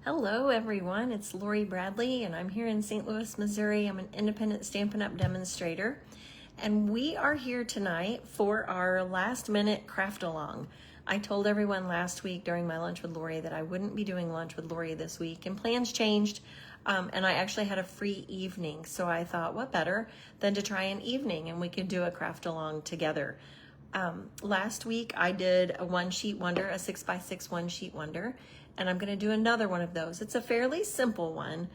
Hello everyone, it's Lori Bradley and I'm here in St. Louis, Missouri. I'm an independent Stampin' Up! Demonstrator and we are here tonight for our last minute Craftalong. I told everyone last week during my lunch with Lori that I wouldn't be doing lunch with Lori this week and plans changed and I actually had a free evening, so I thought what better than to try an evening and we could do a Craftalong together. Last week I did a one sheet wonder, a 6x6 one sheet wonder, and I'm going to do another one of those. It's a fairly simple one,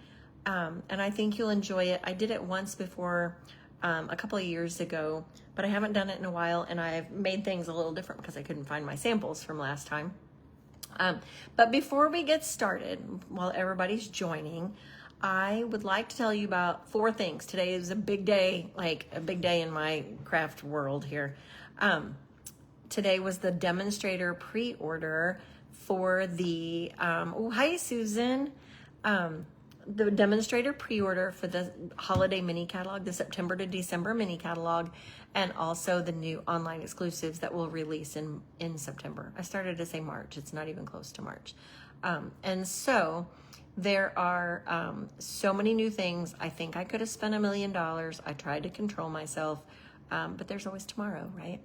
and I think you'll enjoy it. I did it once before a couple of years ago, but I haven't done it in a while, and I've made things a little different because I couldn't find my samples from last time. But before we get started, while everybody's joining, I would like to tell you about 4 things. Today is a big day, like a big day in my craft world here. Today was the demonstrator pre-order for the, hi Susan, the demonstrator pre-order for the holiday mini catalog, the September to December mini catalog, and also the new online exclusives that will release in September. I started to say March, it's not even close to March. And so there are so many new things. I think I could have spent $1 million. I tried to control myself, but there's always tomorrow, right?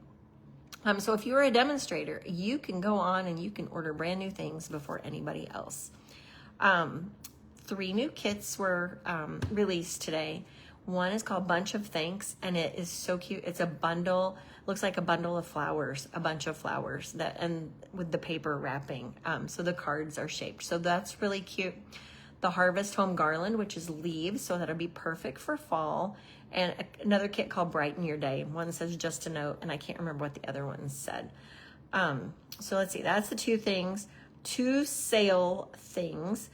So if you're a demonstrator, you can go on and you can order brand new things before anybody else. 3 new kits were released today. One is called Bunch of Thanks, and it is so cute. It's a bundle, looks like a bundle of flowers, a bunch of flowers that, and with the paper wrapping. So the cards are shaped. So that's really cute. The Harvest Home Garland, which is leaves, so that'll be perfect for fall. And another kit called Brighten Your Day. One says Just a Note, and I can't remember what the other one said. So let's see, that's the 2 things. 2 sale things.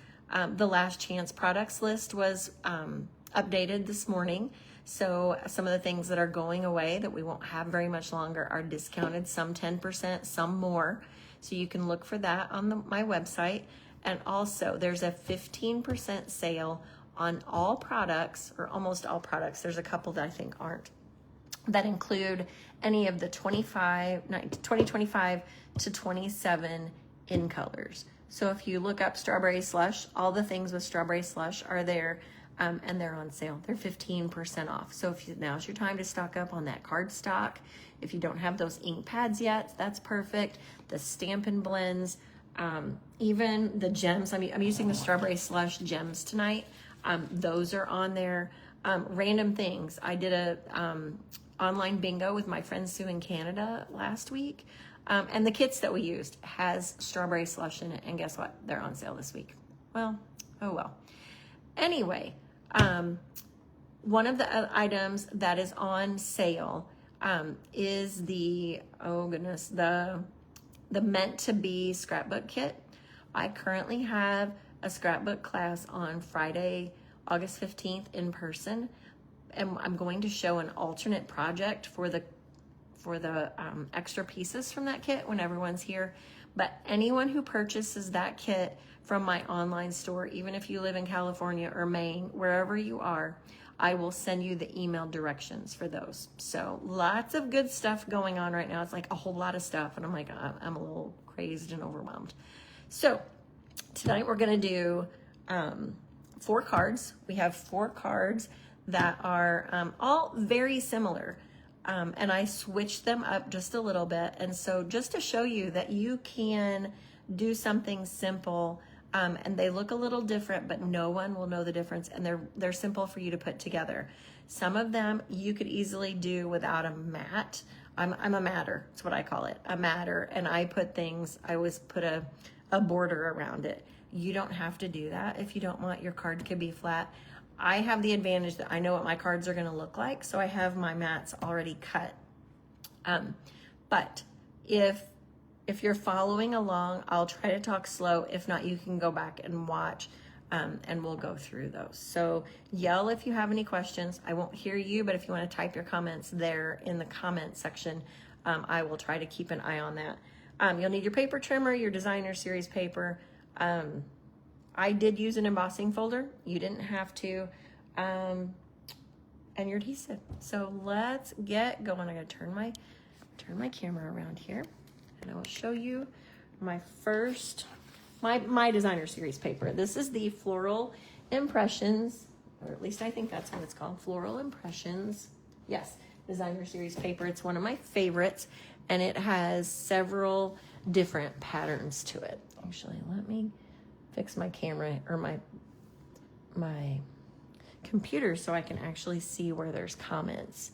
The Last Chance products list was updated this morning. So some of the things that are going away that we won't have very much longer are discounted, some 10%, some more. So you can look for that on my website. And also there's a 15% sale on all products, or almost all products. There's a couple that I think aren't, that include any of the 2025 to 27 in colors. So if you look up strawberry slush, all the things with strawberry slush are there, and they're on sale. They're 15% off. So if now's your time to stock up on that cardstock. If you don't have those ink pads yet, that's perfect. The Stampin' Blends, even the gems. I'm using the strawberry slush gems tonight. Those are on there. Random things. I did a online bingo with my friend Sue in Canada last week. And the kits that we used has strawberry slush in it. And guess what? They're on sale this week. Well, oh well. Anyway, one of the items that is on sale is the, oh goodness, the Meant to Be scrapbook kit. I currently have a scrapbook class on Friday, August 15th in person. And I'm going to show an alternate project for the extra pieces from that kit when everyone's here. But anyone who purchases that kit from my online store, even if you live in California or Maine, wherever you are, I will send you the email directions for those. So lots of good stuff going on right now. It's like a whole lot of stuff. And I'm like, I'm a little crazed and overwhelmed. So tonight we're gonna do 4 cards. We have 4 cards that are all very similar. And I switched them up just a little bit. And so just to show you that you can do something simple, and they look a little different, but no one will know the difference. And they're simple for you to put together. Some of them you could easily do without a mat. I'm a matter, that's what I call it, a matter. And I always put a border around it. You don't have to do that if you don't want. Your card could be flat. I have the advantage that I know what my cards are going to look like, so I have my mats already cut. But if you're following along, I'll try to talk slow. If not, you can go back and watch, and we'll go through those. So yell if you have any questions. I won't hear you, but if you want to type your comments there in the comment section, I will try to keep an eye on that. You'll need your paper trimmer, your designer series paper. I did use an embossing folder. You didn't have to. And your adhesive. So let's get going. I'm gonna turn my camera around here and I will show you my first my designer series paper. This is the Floral Impressions, or at least I think that's what it's called, Floral Impressions. Yes, designer series paper. It's one of my favorites, and it has several different patterns to it. Actually, let me fix my camera or my computer so I can actually see where there's comments.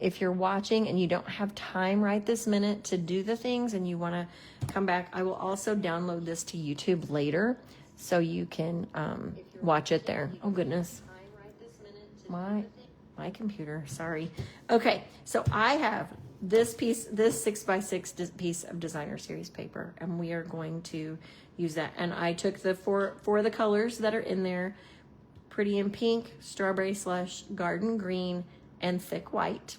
If you're watching and you don't have time right this minute to do the things and you want to come back, I will also download this to YouTube later so you can watch it there. Oh goodness, my computer, sorry. Okay, so I have this piece, this 6x6 piece of designer series paper, and we are going to use that. And I took the four of the colors that are in there: Pretty in Pink, Strawberry Slush, Garden Green, and Thick White.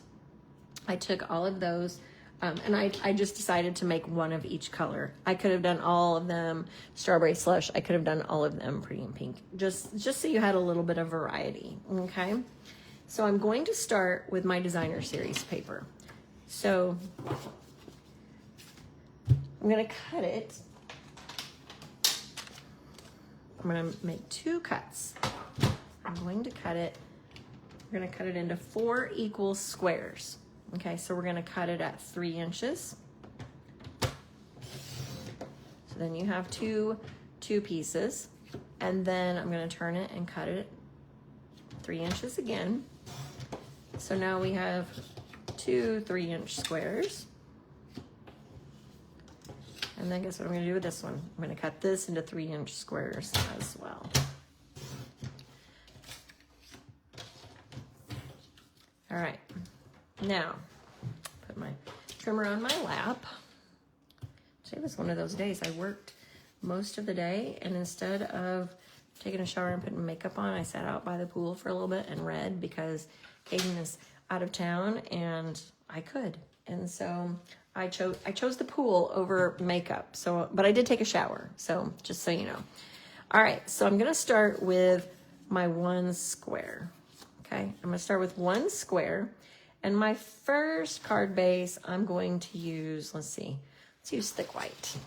I took all of those, and I just decided to make one of each color. I could have done all of them Strawberry Slush. I could have done all of them Pretty in Pink, just so you had a little bit of variety, okay? So I'm going to start with my designer series paper. So I'm gonna cut it. I'm gonna make 2 cuts. I'm going to cut it. We're gonna cut it into 4 equal squares. Okay, so we're gonna cut it at 3 inches. So then you have two pieces, and then I'm gonna turn it and cut it 3 inches again. So now we have 2 3-inch squares. And then guess what I'm gonna do with this one? I'm gonna cut this into 3-inch squares as well. All right, now put my trimmer on my lap. Today was one of those days I worked most of the day, and instead of taking a shower and putting makeup on, I sat out by the pool for a little bit and read, because Kaden is out of town and I could. And so I chose the pool over makeup. So, but I did take a shower, so just so you know. All right, so I'm gonna start with my 1 square. Okay, I'm gonna start with 1 square, and my first card base I'm going to use, let's use Thick White.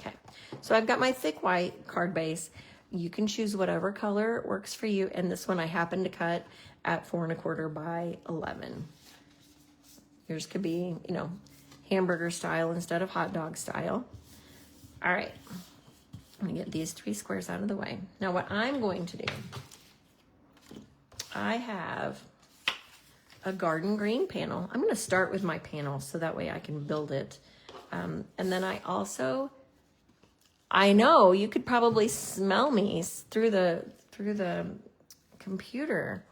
Okay, so I've got my Thick White card base. You can choose whatever color works for you, and this one I happen to cut at 4 1/4 by 11. Yours could be, you know, hamburger style instead of hot dog style. All right, I'm gonna get these 3 squares out of the way. Now what I'm going to do, I have a garden green panel. I'm gonna start with my panel so that way I can build it. And then I know you could probably smell me through the computer.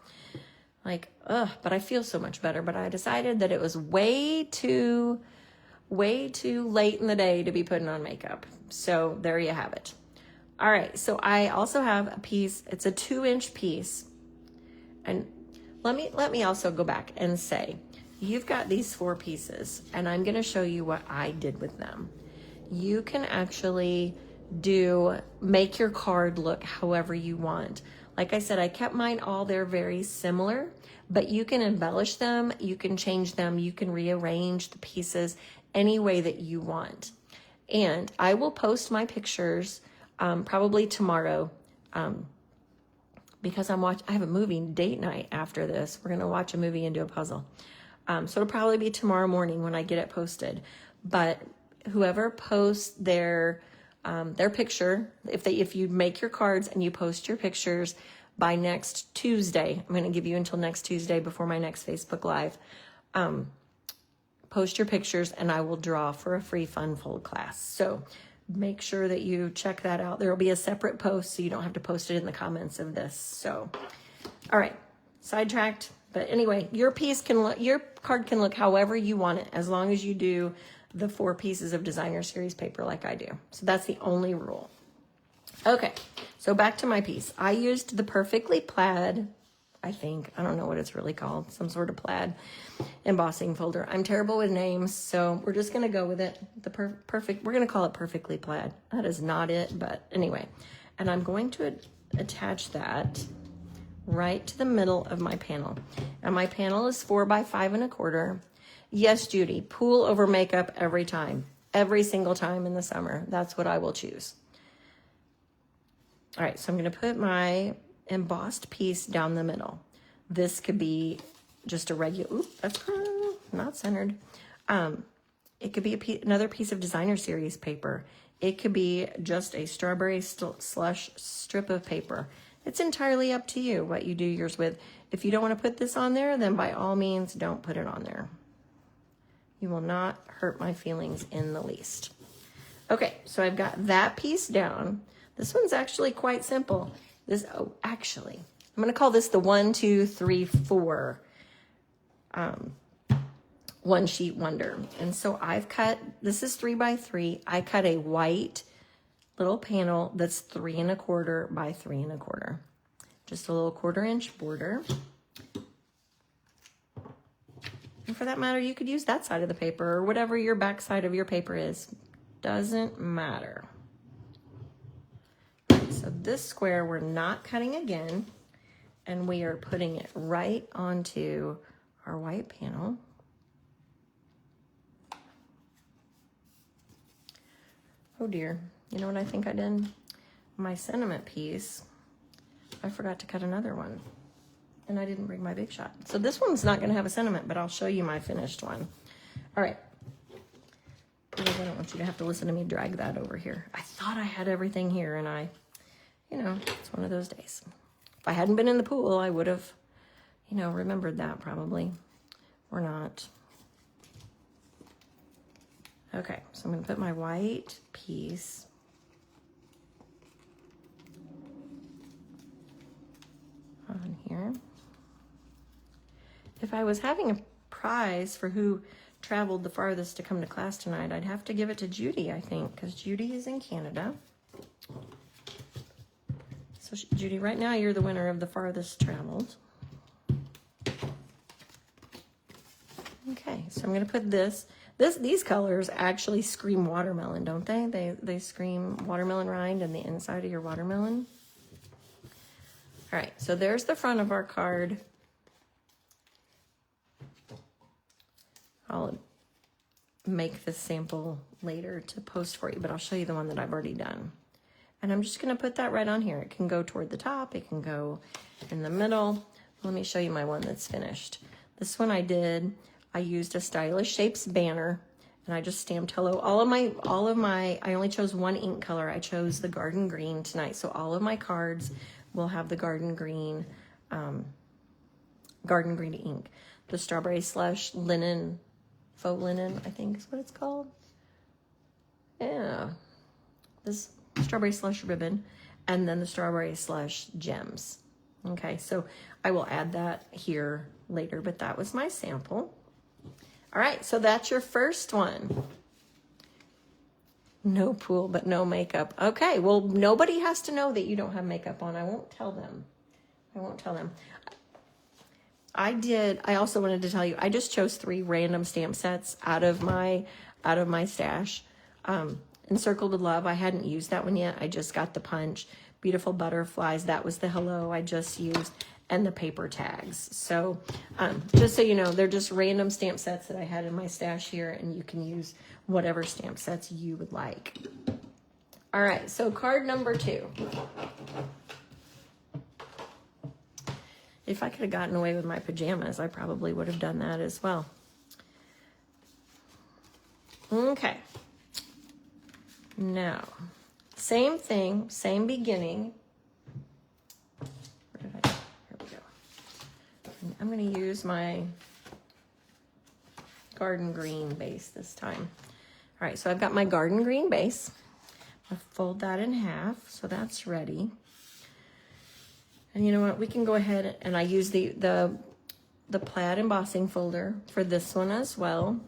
Like, ugh, but I feel so much better. But I decided that it was way too late in the day to be putting on makeup. So there you have it. All right, so I also have a piece, it's a 2-inch piece. And let me also go back and say, you've got these 4 pieces, and I'm gonna show you what I did with them. You can actually make your card look however you want. Like I said, I kept mine all there very similar, but you can embellish them, you can change them, you can rearrange the pieces any way that you want. And I will post my pictures probably tomorrow, because I have a movie date night after this. We're gonna watch a movie and do a puzzle. So it'll probably be tomorrow morning when I get it posted. But whoever posts their picture, if you make your cards and you post your pictures by next Tuesday, I'm gonna give you until next Tuesday before my next Facebook Live, post your pictures and I will draw for a free fun fold class. So make sure that you check that out. There will be a separate post so you don't have to post it in the comments of this. So, all right, sidetracked. But anyway, your card can look however you want it, as long as you do the 4 pieces of designer series paper like I do. So that's the only rule. Okay, so back to my piece. I used the Perfectly Plaid, I don't know what it's really called, some sort of plaid embossing folder. I'm terrible with names, so we're just gonna go with it. We're gonna call it Perfectly Plaid. That is not it, but anyway. And I'm going to attach that right to the middle of my panel. And my panel is 4 by 5 1/4. Yes, Judy, pool over makeup every time. every single time in the summer. That's what I will choose. All right, so I'm going to put my embossed piece down the middle. This could be just a regular, oop, that's not centered. It could be another piece of designer series paper. It could be just a strawberry slush strip of paper. It's entirely up to you what you do yours with. If you don't want to put this on there, then by all means, don't put it on there. You will not hurt my feelings in the least. Okay, so I've got that piece down. This one's actually quite simple. Actually, I'm going to call this the 1, 2, 3, 4 one sheet wonder. And so I've cut, this is 3 by 3. I cut a white little panel that's 3 1/4 by 3 1/4. Just a little 1/4 inch border. And for that matter, you could use that side of the paper or whatever your back side of your paper is. Doesn't matter. So this square we're not cutting again, and we are putting it right onto our white panel. Oh dear, you know what I think I did? My sentiment piece, I forgot to cut another one, and I didn't bring my Big Shot. So this one's not gonna have a sentiment, but I'll show you my finished one. All right, because I don't want you to have to listen to me drag that over here. I thought I had everything here, and it's one of those days. If I hadn't been in the pool, I would have, remembered that probably, or not. Okay, so I'm going to put my white piece on here. If I was having a prize for who traveled the farthest to come to class tonight, I'd have to give it to Judy, I think, because Judy is in Canada. So Judy, right now you're the winner of the farthest traveled. Okay, so I'm going to put these colors actually scream watermelon, don't they? They scream watermelon rind and the inside of your watermelon. All right, so there's the front of our card. I'll make this sample later to post for you, but I'll show you the one that I've already done. And I'm just going to put that right on here. It can go toward the top. It can go in the middle. Let me show you my one that's finished. This one I used a Stylish Shapes banner, and I just stamped hello. All of my, I only chose one ink color. I chose the garden green tonight. So all of my cards will have the garden green ink. The strawberry slush linen, faux linen, I think is what it's called. Yeah. This strawberry slush ribbon, and then the strawberry slush gems. Okay, so I will add that here later, but that was my sample. All right, so that's your first one. No pool, but no makeup. Okay, well, nobody has to know that you don't have makeup on. I won't tell them. I also wanted to tell you, I just chose 3 random stamp sets out of my stash. Encircled with Love, I hadn't used that one yet. I just got the punch. Beautiful Butterflies, that was the hello I just used, and the paper tags. So just so you know, they're just random stamp sets that I had in my stash here, and you can use whatever stamp sets you would like. All right, so card number 2. If I could have gotten away with my pajamas, I probably would have done that as well. Okay. Now, same thing, same beginning. Where did I go? Here we go. I'm going to use my garden green base this time. All right, so I've got my garden green base. I'll fold that in half, so that's ready. And you know what? We can go ahead, and I use the plaid embossing folder for this one as well.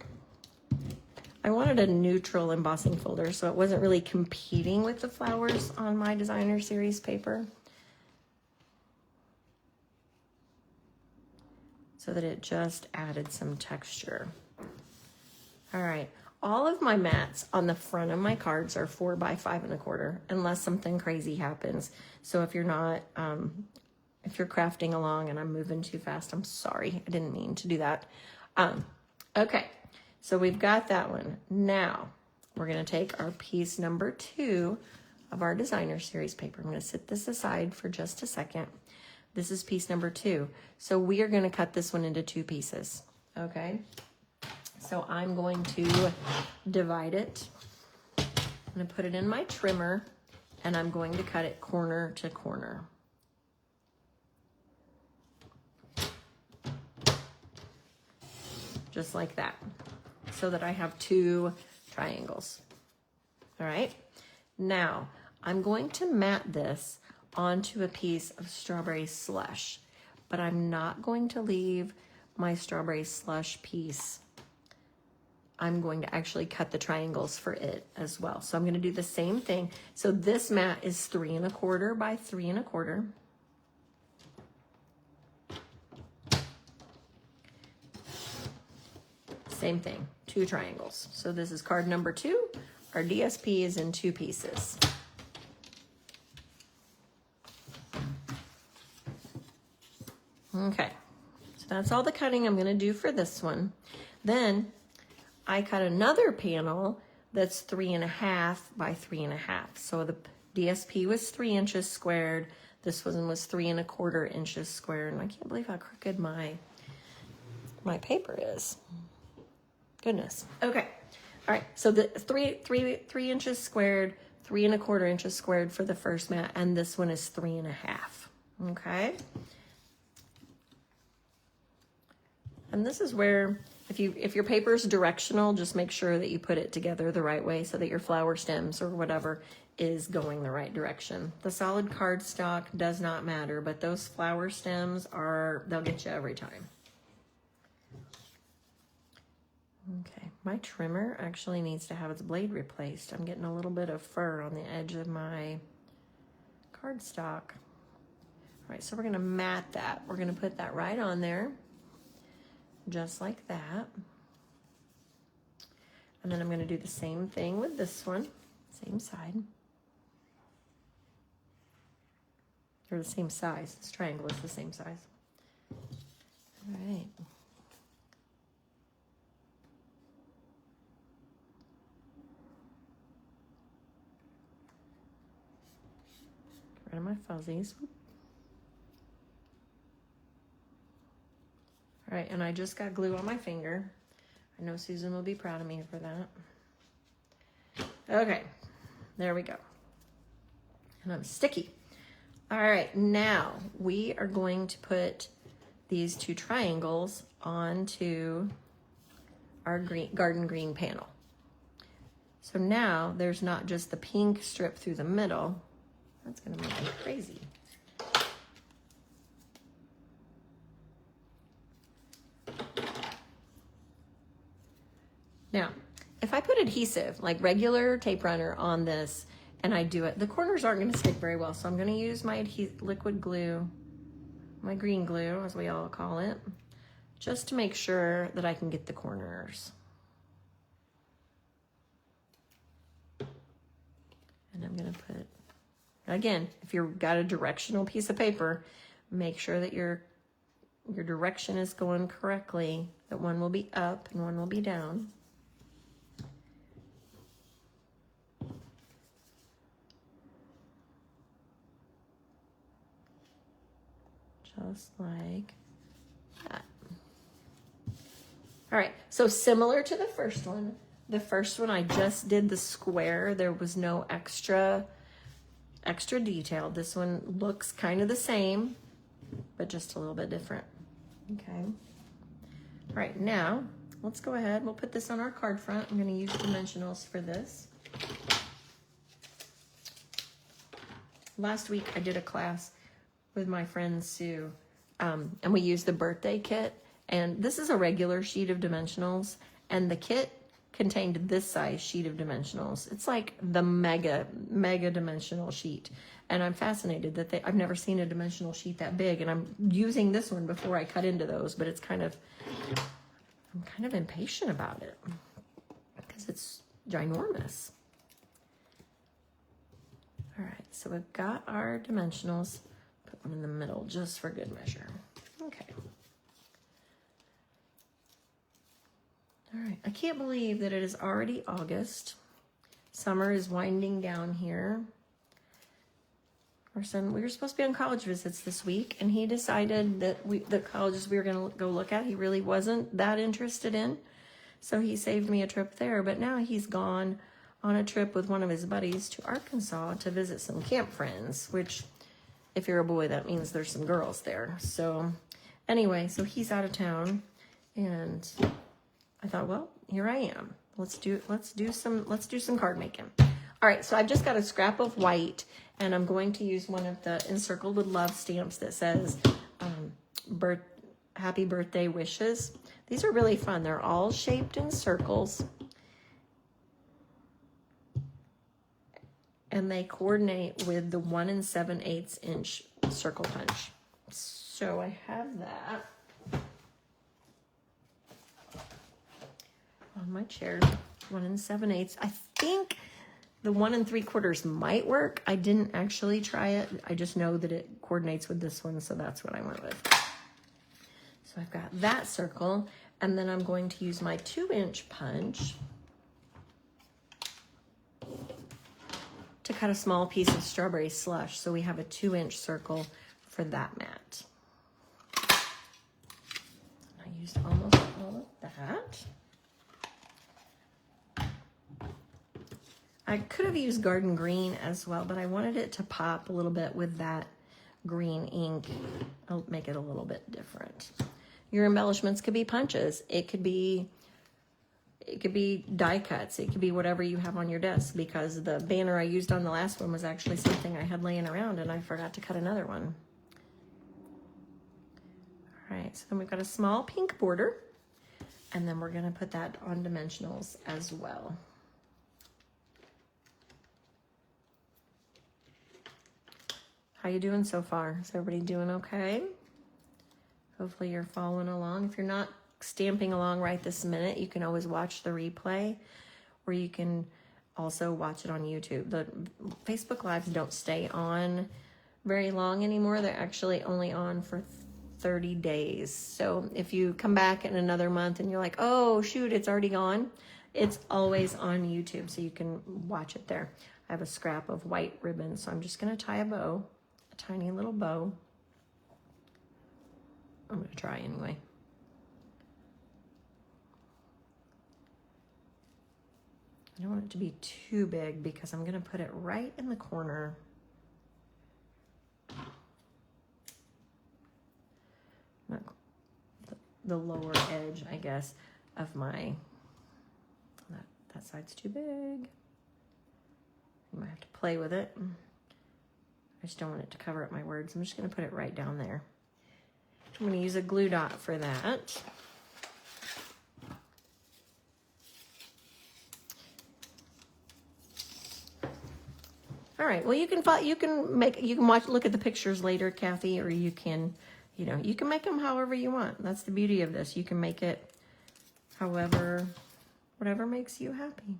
I wanted a neutral embossing folder, so it wasn't really competing with the flowers on my designer series paper. So that it just added some texture. All right, all of my mats on the front of my cards are 4 by 5 1/4, unless something crazy happens. So if you're not, if you're crafting along and I'm moving too fast, I'm sorry, I didn't mean to do that. Okay. So we've got that one. Now, we're gonna take our piece number 2 of our designer series paper. I'm gonna set this aside for just a second. This is piece number 2. So we are gonna cut this one into 2 pieces, okay? So I'm going to divide it. I'm gonna put it in my trimmer, and I'm going to cut it corner to corner. Just like that, so that I have 2 triangles. All right, now I'm going to mat this onto a piece of strawberry slush, but I'm not going to leave my strawberry slush piece. I'm going to actually cut the triangles for it as well. So I'm going to do the same thing. So this mat is 3 1/4 by 3 1/4. Same thing, 2 triangles. So this is card number 2. Our DSP is in 2 pieces. Okay, so that's all the cutting I'm gonna do for this one. Then I cut another panel that's 3 1/2 by 3 1/2. So the DSP was 3 inches squared. This one was 3 1/4 inches squared. And I can't believe how crooked my paper is. Goodness. Okay. All right. So the 3 inches squared, 3 1/4 inches squared for the first mat, and this one is 3 1/2. Okay. And this is where, if your paper is directional, just make sure that you put it together the right way so that your flower stems or whatever is going the right direction. The solid cardstock does not matter, but those flower stems they'll get you every time. Okay, my trimmer actually needs to have its blade replaced. I'm getting a little bit of fur on the edge of my cardstock. All right, so we're gonna mat that. We're gonna put that right on there, just like that. And then I'm gonna do the same thing with this one, same side. Or the same size, this triangle is the same size. All right. Get rid of my fuzzies. All right, and I just got glue on my finger. I know Susan will be proud of me for that. Okay, there we go. And I'm sticky. All right, now we are going to put these 2 triangles onto our garden green panel. So now there's not just the pink strip through the middle. That's gonna make me crazy. Now, if I put adhesive, like regular tape runner on this, and I do it, the corners aren't gonna stick very well, so I'm gonna use my liquid glue, my green glue, as we all call it, just to make sure that I can get the corners. And I'm gonna put, again, if you've got a directional piece of paper, make sure that your direction is going correctly, that one will be up and one will be down. Just like that. All right, so similar to the first one. The first one I just did the square. There was no extra detail. This one looks kind of the same, but just a little bit different. Okay. All right, now let's go ahead. We'll put this on our card front. I'm gonna use dimensionals for this. Last week I did a class with my friend Sue, and we used the birthday kit, and this is a regular sheet of dimensionals, and the kit contained this size sheet of dimensionals. It's like the mega dimensional sheet, and I'm fascinated that I've never seen a dimensional sheet that big, and I'm using this one before I cut into those, but I'm kind of impatient about it because it's ginormous. All right, so we've got our dimensionals. Put one in the middle just for good measure. Okay. All right, I can't believe that it is already August. Summer is winding down here. Our son, we were supposed to be on college visits this week, and he decided that the colleges we were going to go look at, he really wasn't that interested in. So he saved me a trip there, but now he's gone on a trip with one of his buddies to Arkansas to visit some camp friends, which if you're a boy, that means there's some girls there. So anyway, so he's out of town, and I thought, well, here I am. Let's do some card making. All right, so I've just got a scrap of white, and I'm going to use one of the Encircled with Love stamps that says Happy Birthday Wishes. These are really fun. They're all shaped in circles, and they coordinate with the 1 7/8 inch circle punch. So I have that on my chair, 1 7/8. I think the 1 3/4 might work. I didn't actually try it. I just know that it coordinates with this one, so that's what I went with. So I've got that circle, and then I'm going to use my 2-inch punch to cut a small piece of strawberry slush. So we have a 2-inch circle for that mat. I used almost all of that. I could have used garden green as well, but I wanted it to pop a little bit with that green ink. I'll make it a little bit different. Your embellishments could be punches. It could be die cuts. It could be whatever you have on your desk, because the banner I used on the last one was actually something I had laying around, and I forgot to cut another one. All right, so then we've got a small pink border, and then we're gonna put that on dimensionals as well. How you doing so far? Is everybody doing okay? Hopefully you're following along. If you're not stamping along right this minute, you can always watch the replay, or you can also watch it on YouTube. The Facebook Lives don't stay on very long anymore. They're actually only on for 30 days. So if you come back in another month and you're like, oh shoot, it's already gone, it's always on YouTube, so you can watch it there. I have a scrap of white ribbon, so I'm just gonna tie a bow, a tiny little bow. I'm gonna try anyway. I don't want it to be too big because I'm gonna put it right in the corner. Not the lower edge, I guess, of my, that side's too big. You might have to play with it. I just don't want it to cover up my words. I'm just gonna put it right down there. I'm gonna use a glue dot for that. All right, well, you can look at the pictures later, Kathy, or you can, you can make them however you want. That's the beauty of this. You can make it whatever makes you happy.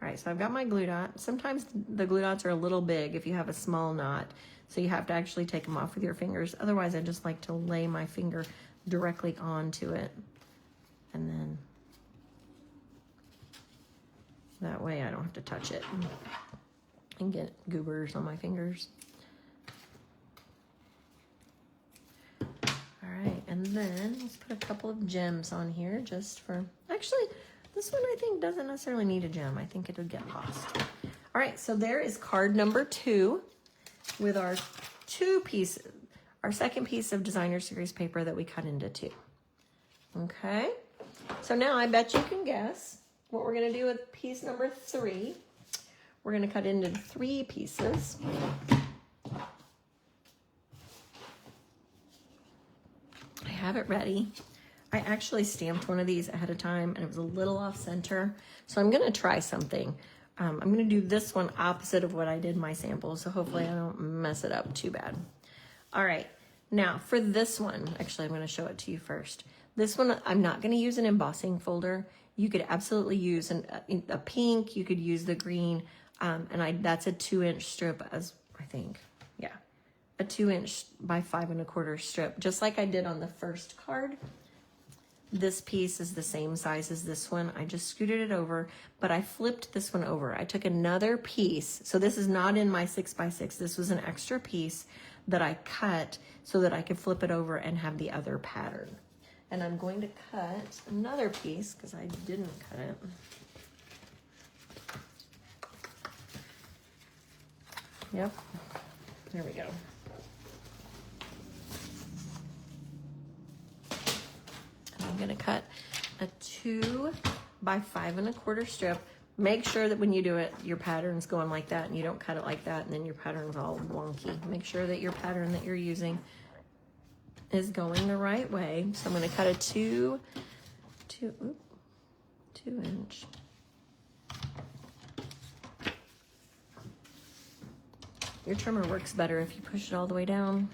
All right, so I've got my glue dot. Sometimes the glue dots are a little big if you have a small knot, so you have to actually take them off with your fingers. Otherwise, I just like to lay my finger directly onto it, and then that way I don't have to touch it and get goobers on my fingers. All right, and then let's put a couple of gems on here just for, actually, this one I think doesn't necessarily need a gem. I think it'll get lost. All right, so there is card number 2 with our our second piece of designer series paper that we cut into 2. Okay, so now I bet you can guess what we're gonna do with piece number 3. We're gonna cut into 3 pieces. I have it ready. I actually stamped one of these ahead of time and it was a little off center. So I'm gonna try something. I'm gonna do this one opposite of what I did my sample, so hopefully I don't mess it up too bad. All right, now for this one, actually I'm gonna show it to you first. This one, I'm not gonna use an embossing folder. You could absolutely use a pink, you could use the green, and that's a 2-inch strip, as I think, yeah, a 2-inch by 5 1/4 strip, just like I did on the first card. This piece is the same size as this one. I just scooted it over, but I flipped this one over. I took another piece. So this is not in my 6x6. This was an extra piece that I cut so that I could flip it over and have the other pattern. And I'm going to cut another piece because I didn't cut it. Yep, there we go. I'm gonna cut a 2 by 5 1/4 strip. Make sure that when you do it, your pattern's going like that and you don't cut it like that and then your pattern's all wonky. Make sure that your pattern that you're using is going the right way. So I'm gonna cut a 2 inch. Your trimmer works better if you push it all the way down.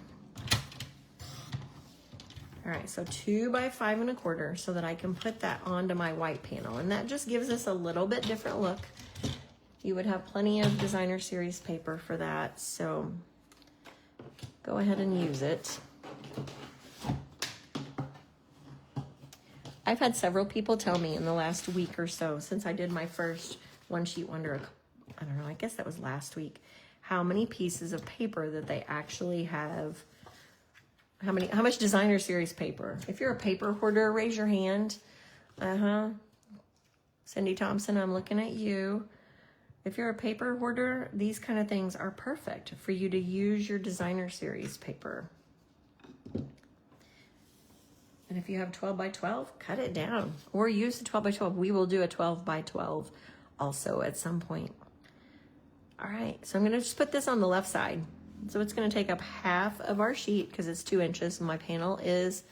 All right, so 2 by 5 1/4 so that I can put that onto my white panel. And that just gives us a little bit different look. You would have plenty of designer series paper for that, so go ahead and use it. I've had several people tell me in the last week or so, since I did my first one sheet wonder, I don't know, I guess that was last week, how many pieces of paper that they actually have. How much designer series paper? If you're a paper hoarder, raise your hand. Cindy Thompson, I'm looking at you. If you're a paper hoarder, these kind of things are perfect for you to use your designer series paper. And if you have 12 by 12, cut it down or use the 12 by 12. We will do a 12 by 12 also at some point. All right, so I'm gonna just put this on the left side. So it's going to take up half of our sheet because it's 2 inches. And my panel is,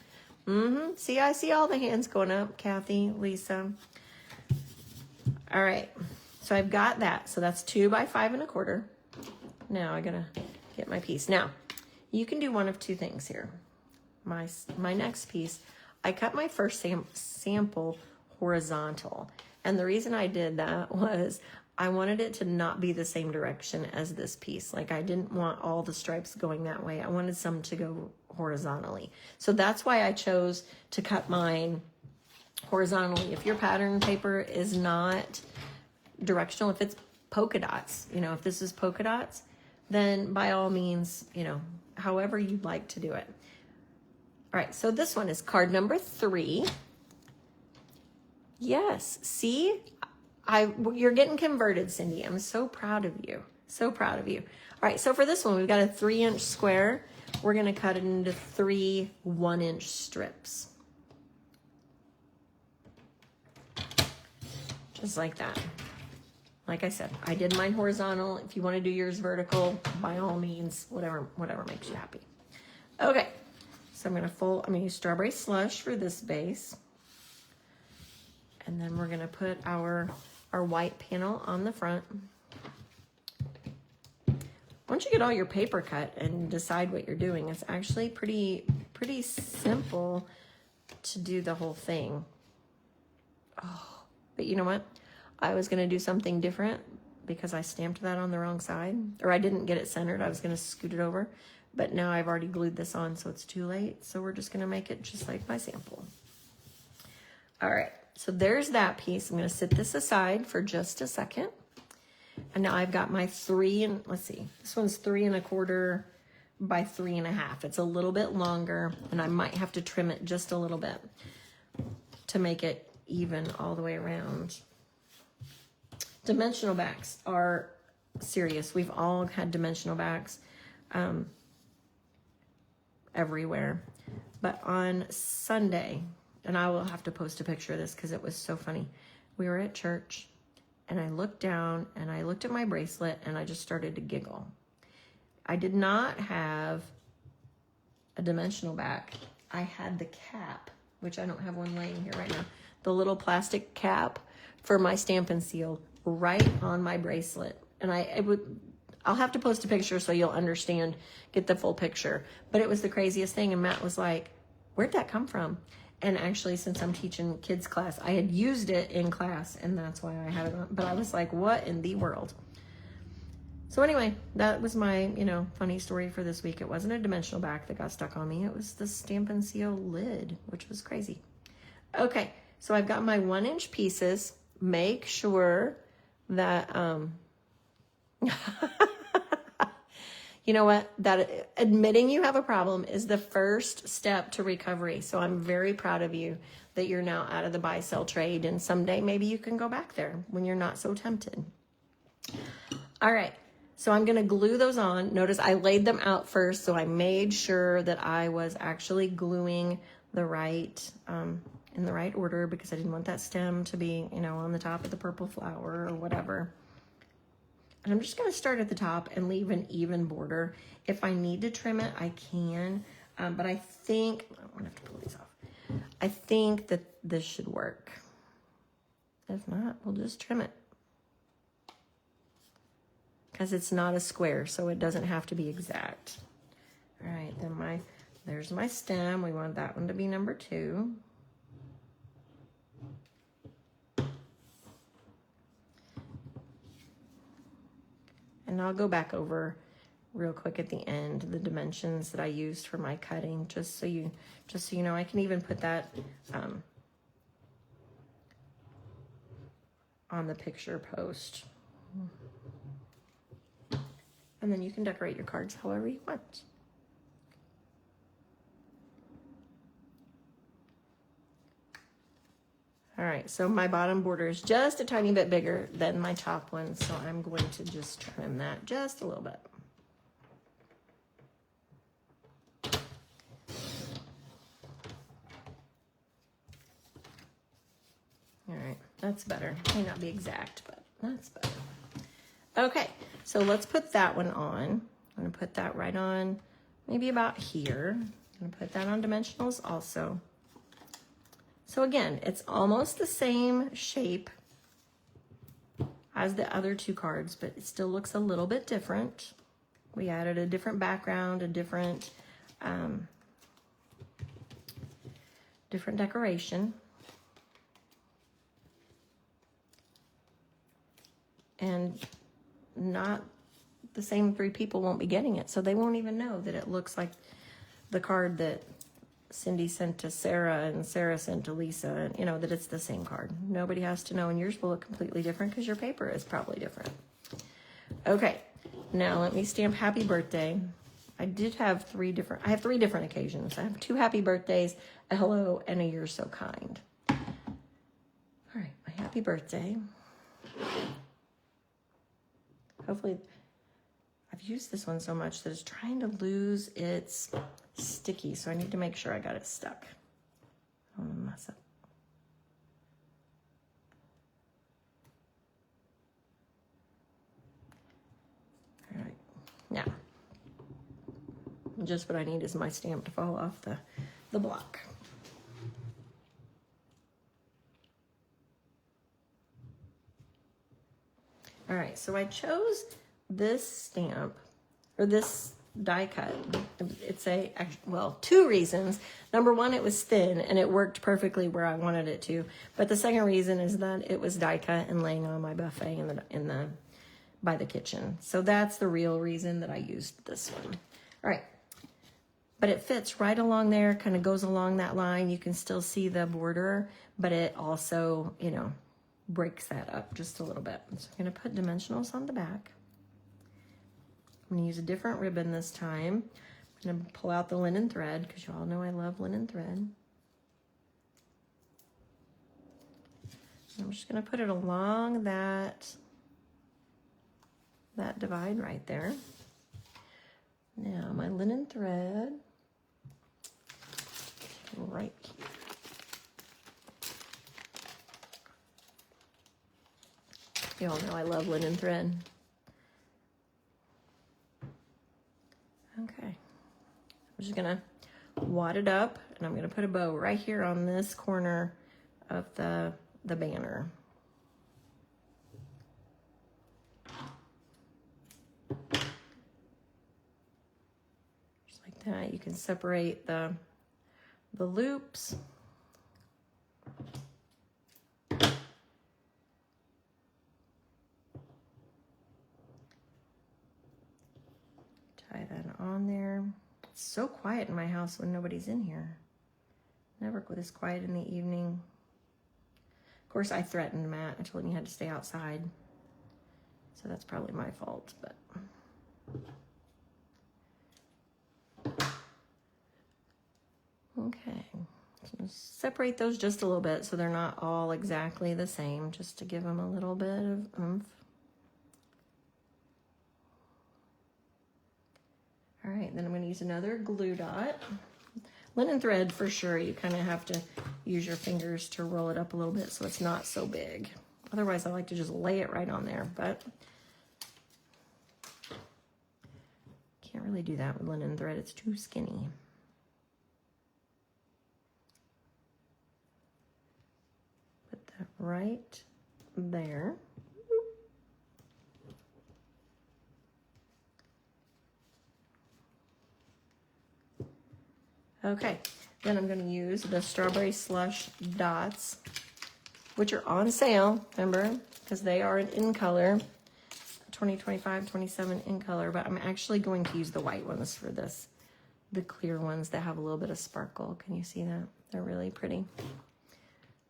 see, I see all the hands going up. Kathy, Lisa. All right, so I've got that. So that's 2 by 5 1/4. Now I got to get my piece. Now, you can do one of two things here. My next piece, I cut my first sample horizontal. And the reason I did that was I wanted it to not be the same direction as this piece. Like I didn't want all the stripes going that way. I wanted some to go horizontally. So that's why I chose to cut mine horizontally. If your pattern paper is not directional, if it's polka dots, you know, if this is polka dots, then by all means, you know, however you'd like to do it. All right, so this one is card number 3. Yes, see? You're getting converted, Cindy. I'm so proud of you. So proud of you. All right, so for this one, we've got a 3-inch square. We're gonna cut it into 3 1-inch strips. Just like that. Like I said, I did mine horizontal. If you wanna do yours vertical, by all means, whatever makes you happy. Okay, so I'm gonna use strawberry slush for this base. And then we're gonna put our white panel on the front. Once you get all your paper cut and decide what you're doing, it's actually pretty simple to do the whole thing. Oh, but you know what? I was gonna do something different because I stamped that on the wrong side, or I didn't get it centered. I was gonna scoot it over, but now I've already glued this on, so it's too late. So we're just gonna make it just like my sample. All right. So there's that piece. I'm going to sit this aside for just a second. And now I've got my this one's 3 1/4 by 3 1/2. It's a little bit longer and I might have to trim it just a little bit to make it even all the way around. Dimensional backs are serious. We've all had dimensional backs everywhere. But on Sunday, and I will have to post a picture of this because it was so funny. We were at church and I looked down and I looked at my bracelet and I just started to giggle. I did not have a dimensional back. I had the cap, which I don't have one laying here right now. The little plastic cap for my Stampin' Seal right on my bracelet. And I'll have to post a picture so you'll understand, get the full picture. But it was the craziest thing. And Matt was like, where'd that come from? And actually, since I'm teaching kids class, I had used it in class, and that's why I had it on. But I was like, what in the world? So anyway, that was my, funny story for this week. It wasn't a dimensional back that got stuck on me. It was the Stampin' Seal lid, which was crazy. Okay, so I've got my 1-inch pieces. Make sure that, you know what, that admitting you have a problem is the first step to recovery. So I'm very proud of you that you're now out of the buy-sell trade, and someday maybe you can go back there when you're not so tempted. All right, so I'm gonna glue those on. Notice I laid them out first, so I made sure that I was actually gluing the right, in the right order, because I didn't want that stem to be, you know, on the top of the purple flower or whatever. And I'm just gonna start at the top and leave an even border. If I need to trim it, I can, but I think, I'm gonna have to pull these off. I think that this should work. If not, we'll just trim it, because it's not a square, so it doesn't have to be exact. All right, then there's my stem. We want that one to be number 2. And I'll go back over real quick at the end the dimensions that I used for my cutting, just so you know. I can even put that on the picture post. And then you can decorate your cards however you want. All right, so my bottom border is just a tiny bit bigger than my top one, so I'm going to just trim that just a little bit. All right, that's better. May not be exact, but that's better. Okay, so let's put that one on. I'm gonna put that right on, maybe about here. I'm gonna put that on dimensionals also. So again, it's almost the same shape as the other 2 cards, but it still looks a little bit different. We added a different background, a different decoration. And not the same 3 people won't be getting it, so they won't even know that it looks like the card that Cindy sent to Sarah and Sarah sent to Lisa, and you know that it's the same card. Nobody has to know, and yours will look completely different because your paper is probably different. Okay, now let me stamp happy birthday. I have 3 different occasions. I have 2 happy birthdays, a hello, and a you're so kind. All right, my happy birthday. Hopefully, I've used this one so much that it's trying to lose its sticky, so I need to make sure I got it stuck. I don't want to mess up. All right, now, just what I need is my stamp to fall off the block. All right, so I chose this stamp, or this die cut. It's well, 2 reasons. Number 1, it was thin and it worked perfectly where I wanted it to. But the second reason is that it was die cut and laying on my buffet by the kitchen. So that's the real reason that I used this one. All right, but it fits right along there, kind of goes along that line. You can still see the border, but it also, you know, breaks that up just a little bit. So I'm gonna put dimensionals on the back. I'm gonna use a different ribbon this time. I'm gonna pull out the linen thread, because you all know I love linen thread. I'm just gonna put it along that divide right there. Now my linen thread, right here. You all know I love linen thread. Okay, I'm just gonna wad it up, and I'm gonna put a bow right here on this corner of the banner. Just like that. You can separate the loops. Tie that on there. It's so quiet in my house when nobody's in here. Never this quiet in the evening. Of course, I threatened Matt. I told him he had to stay outside. So that's probably my fault, but. Okay, so separate those just a little bit so they're not all exactly the same, just to give them a little bit of oomph. All right, then I'm going to use another glue dot. Linen thread, for sure, you kind of have to use your fingers to roll it up a little bit so it's not so big. Otherwise, I like to just lay it right on there, but can't really do that with linen thread. It's too skinny. Put that right there. Okay, then I'm going to use the Strawberry Slush dots, which are on sale, remember, because they are in color, 2025, 27 in color, but I'm actually going to use the white ones for this, the clear ones that have a little bit of sparkle. Can you see that? They're really pretty.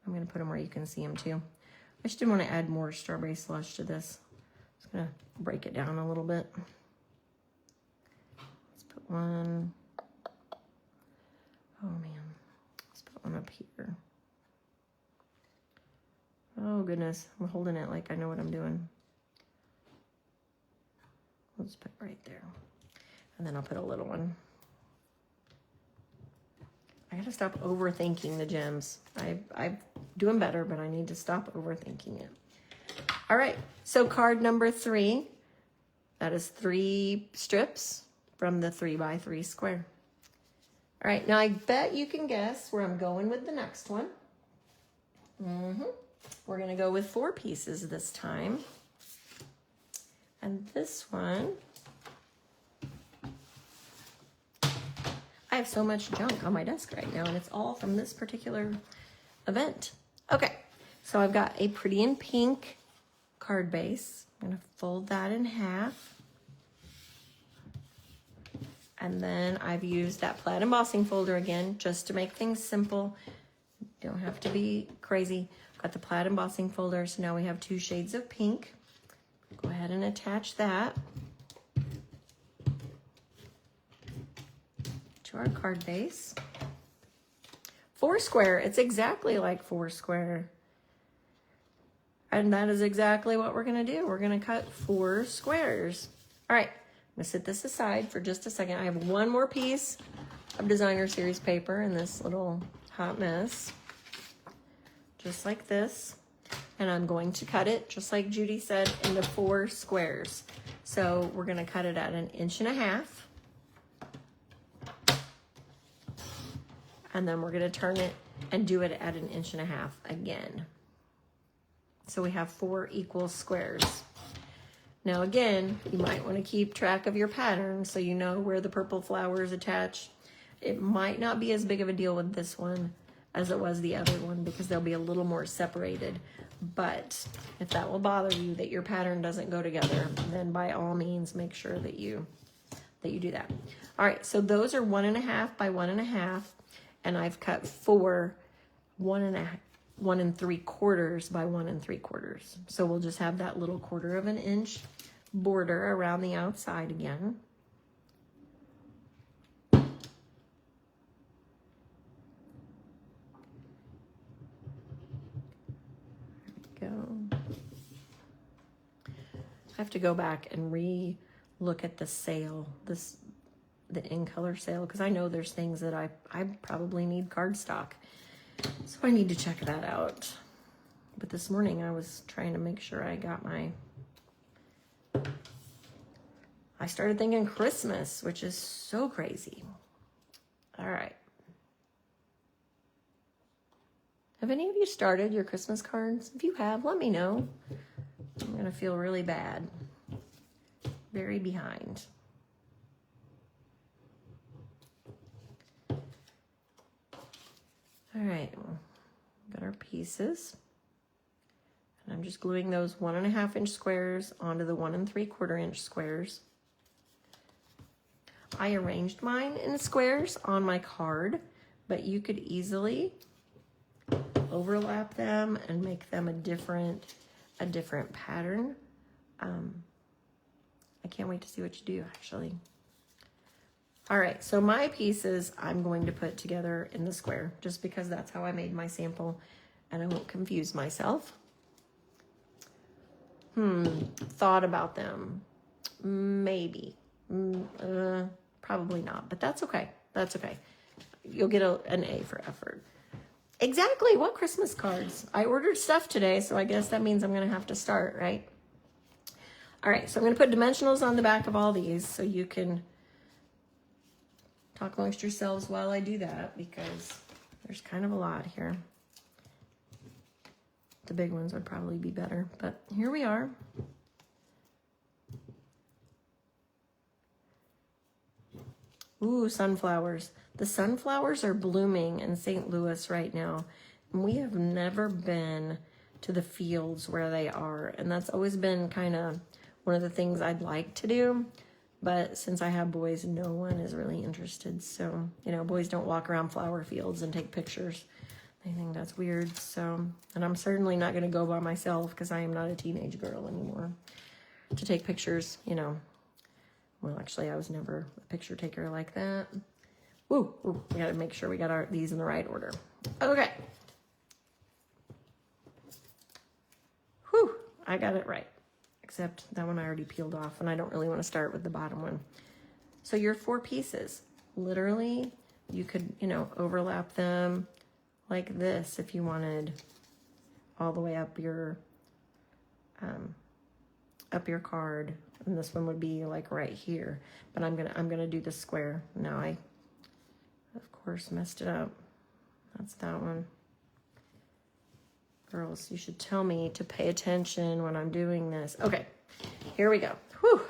I'm going to put them where you can see them too. I just didn't want to add more Strawberry Slush to this. I'm just going to break it down a little bit. Let's put one. Oh man, let's put one up here. Oh goodness, I'm holding it like I know what I'm doing. Let's put it right there. And then I'll put a little one. I gotta stop overthinking the gems. I'm doing better, but I need to stop overthinking it. All right, so card number 3. That is 3 strips from the 3x3 square. All right, now I bet you can guess where I'm going with the next one. We're gonna go with 4 pieces this time. And this one, I have so much junk on my desk right now, and it's all from this particular event. Okay, so I've got a Pretty in Pink card base. I'm gonna fold that in half. And then I've used that plaid embossing folder again, just to make things simple. You don't have to be crazy. Got the plaid embossing folder, so now we have 2 shades of pink. Go ahead and attach that to our card base. 4 square, it's exactly like 4 square. And that is exactly what we're gonna do. We're gonna cut 4 squares. All right. I'm gonna set this aside for just a second. I have one more piece of designer series paper in this little hot mess, just like this. And I'm going to cut it, just like Judy said, into 4 squares. So we're gonna cut it at 1.5 inches. And then we're gonna turn it and do it at 1.5 inches again. So we have 4 equal squares. Now again, you might want to keep track of your pattern so you know where the purple flower is attached. It might not be as big of a deal with this one as it was the other one because they'll be a little more separated. But if that will bother you that your pattern doesn't go together, then by all means make sure that you do that. All right, so those are 1.5 by 1.5, and I've cut 4 1 3/4 by 1 3/4. So we'll just have that little 1/4 inch border around the outside again. There we go. I have to go back and re-look at the sale, the in color sale, because I know there's things that I probably need cardstock. So I need to check that out. But this morning I was trying to make sure I got I started thinking Christmas, which is so crazy. All right. Have any of you started your Christmas cards? If you have, let me know. I'm gonna feel really bad. Very behind. All right, got our pieces. And I'm just gluing those 1.5 inch squares onto the 1 3/4 inch squares. I arranged mine in squares on my card but you could easily overlap them and make them a different pattern. I can't wait to see what you do, actually. All right, so my pieces I'm going to put together in the square, just because that's how I made my sample, and I won't confuse myself. Thought about them. Maybe. Probably not, but that's okay. That's okay. You'll get an A for effort. Exactly, what Christmas cards? I ordered stuff today, so I guess that means I'm gonna have to start, right? All right, so I'm gonna put dimensionals on the back of all these so you can talk amongst yourselves while I do that, because there's kind of a lot here. The big ones would probably be better, but here we are. Ooh, sunflowers. The sunflowers are blooming in St. Louis right now. And we have never been to the fields where they are. And that's always been kind of one of the things I'd like to do. But since I have boys, no one is really interested. So, you know, boys don't walk around flower fields and take pictures. They think that's weird. So, and I'm certainly not going to go by myself because I am not a teenage girl anymore to take pictures, you know. Well, actually, I was never a picture taker like that. Ooh, we gotta make sure we got these in the right order. Okay. Whew, I got it right. Except that one I already peeled off, and I don't really want to start with the bottom one. So your 4 pieces, literally, you could, you know, overlap them like this if you wanted, all the way up your card. And this one would be like right here, but I'm gonna do the square. Now I, of course, messed it up. That's that one. Girls, you should tell me to pay attention when I'm doing this. Okay, here we go. Whew.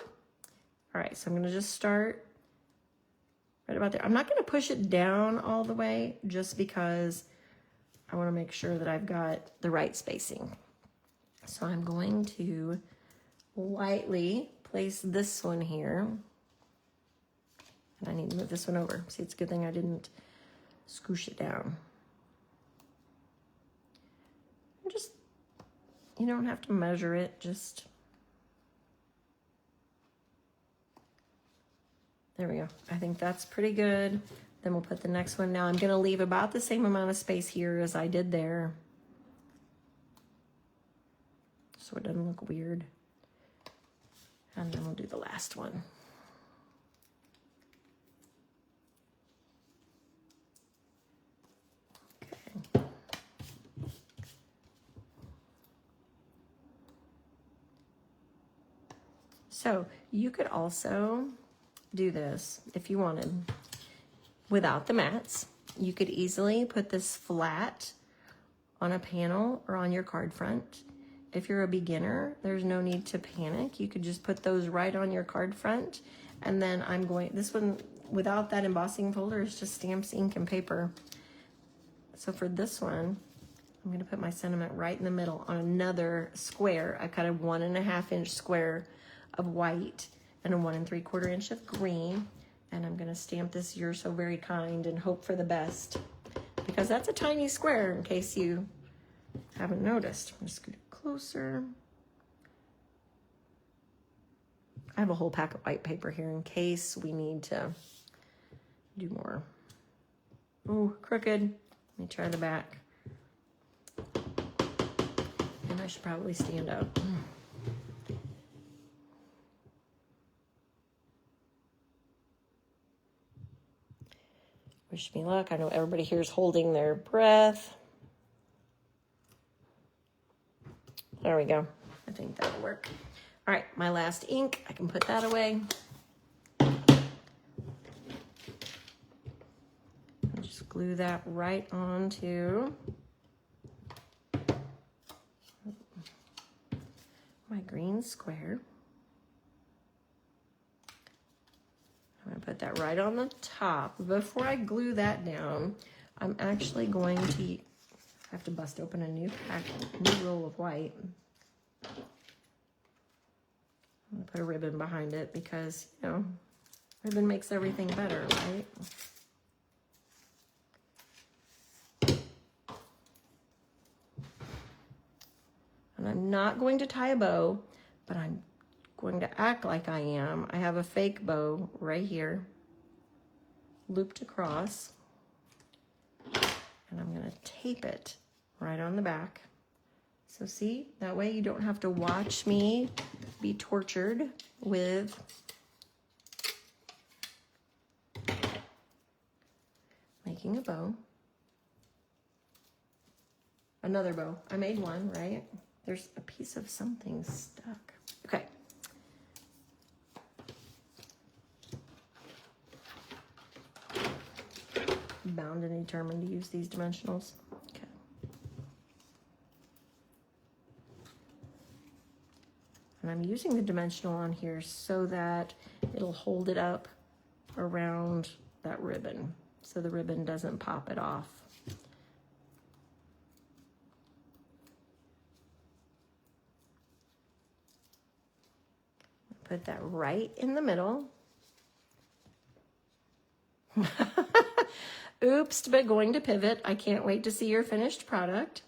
All right, so I'm gonna just start right about there. I'm not gonna push it down all the way just because I wanna make sure that I've got the right spacing. So I'm going to lightly place this one here. And I need to move this one over. See, it's a good thing I didn't scoosh it down. And just, you don't have to measure it, just, there we go. I think that's pretty good. Then we'll put the next one. Now I'm gonna leave about the same amount of space here as I did there, so it doesn't look weird. And then we'll do the last one. Okay. So you could also do this if you wanted without the mats. You could easily put this flat on a panel or on your card front. If you're a beginner, there's no need to panic. You could just put those right on your card front. And then this one, without that embossing folder, is just stamps, ink, and paper. So for this one, I'm gonna put my sentiment right in the middle on another square. I cut a 1.5 inch square of white and a 1 3/4 inch of green. And I'm gonna stamp this "You're so very kind" and hope for the best, because that's a tiny square in case you haven't noticed. I'm just gonna closer. I have a whole pack of white paper here in case we need to do more. Ooh, crooked. Let me try the back. And I should probably stand up. Wish me luck. I know everybody here is holding their breath. There we go. I think that'll work. All right, my last ink, I can put that away. I'll just glue that right onto my green square. I'm gonna put that right on the top. Before I glue that down, I'm actually going to have to bust open a new roll of white. I'm gonna put a ribbon behind it because, you know, ribbon makes everything better, right? I'm not going to tie a bow, but I'm going to act like I am. I have a fake bow right here, looped across, and I'm going to tape it right on the back. So see, that way you don't have to watch me be tortured with making a bow. Another bow. I made one, right? There's a piece of something stuck. Okay. Bound and determined to use these dimensionals. Okay. And I'm using the dimensional on here so that it'll hold it up around that ribbon, so the ribbon doesn't pop it off. Put that right in the middle. Oops, but going to pivot. I can't wait to see your finished product.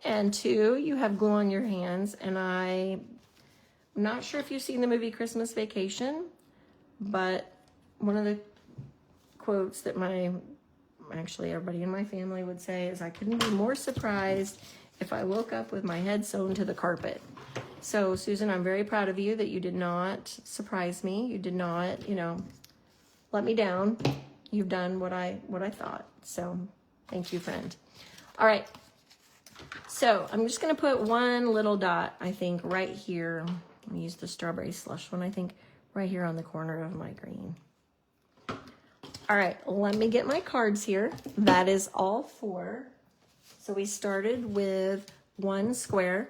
And 2, you have glue on your hands, and I'm not sure if you've seen the movie Christmas Vacation, but one of the quotes that actually everybody in my family would say is, I couldn't be more surprised if I woke up with my head sewn to the carpet. So Susan, I'm very proud of you that you did not surprise me. You did not, let me down. You've done what I thought. So thank you, friend. All right. So I'm just going to put one little dot, I think, right here. I'm use the strawberry slush one, I think, right here on the corner of my green. All right, let me get my cards here. That is all 4. So we started with 1 square,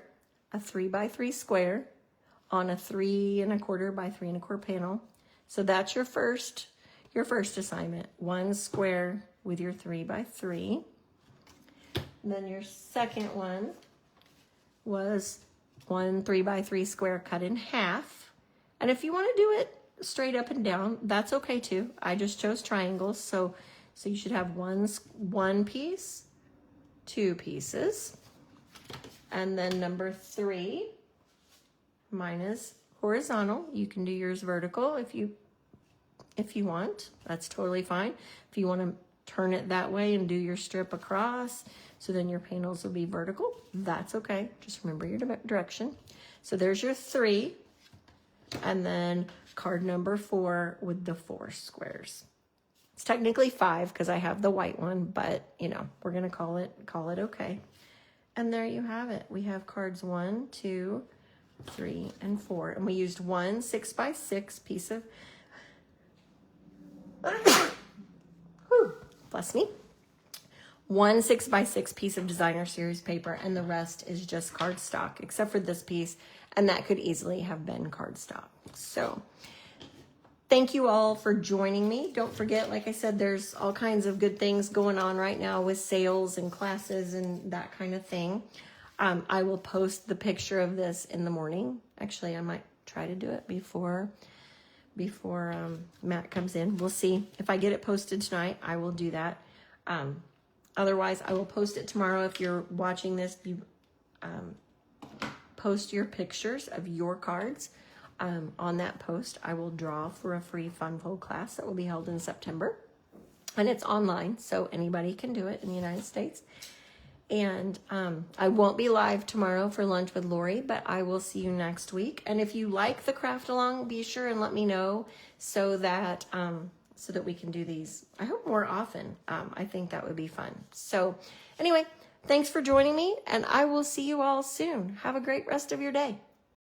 a 3x3 square on a 3 1/4 by 3 1/4 panel. So that's your first assignment. 1 square with your 3x3. And then your second one was 1 3x3 square cut in half. And if you want to do it straight up and down, that's okay too. I just chose triangles, so you should have one piece, 2 pieces, and then number 3, mine is horizontal. You can do yours vertical if you want. That's totally fine. If you want to turn it that way and do your strip across, so then your panels will be vertical, that's okay. Just remember your direction. So there's your 3, and then card number 4 with the 4 squares. It's technically 5 because I have the white one, but we're gonna call it okay. And there you have it. We have cards 1, 2, 3, and 4, and we used 1 6x6 piece of bless me. 1 6x6 piece of designer series paper, and the rest is just cardstock, except for this piece, and that could easily have been cardstock. So thank you all for joining me. Don't forget, like I said, there's all kinds of good things going on right now with sales and classes and that kind of thing. I will post the picture of this in the morning. Actually, I might try to do it before Matt comes in. We'll see. If I get it posted tonight, I will do that. Otherwise, I will post it tomorrow. If you're watching this, you post your pictures of your cards. On that post, I will draw for a free Fun Fold class that will be held in September. And it's online, so anybody can do it in the United States. And I won't be live tomorrow for Lunch with Lori, but I will see you next week. And if you like the Craftalong, be sure and let me know so that we can do these, I hope, more often. I think that would be fun. So anyway, thanks for joining me, and I will see you all soon. Have a great rest of your day.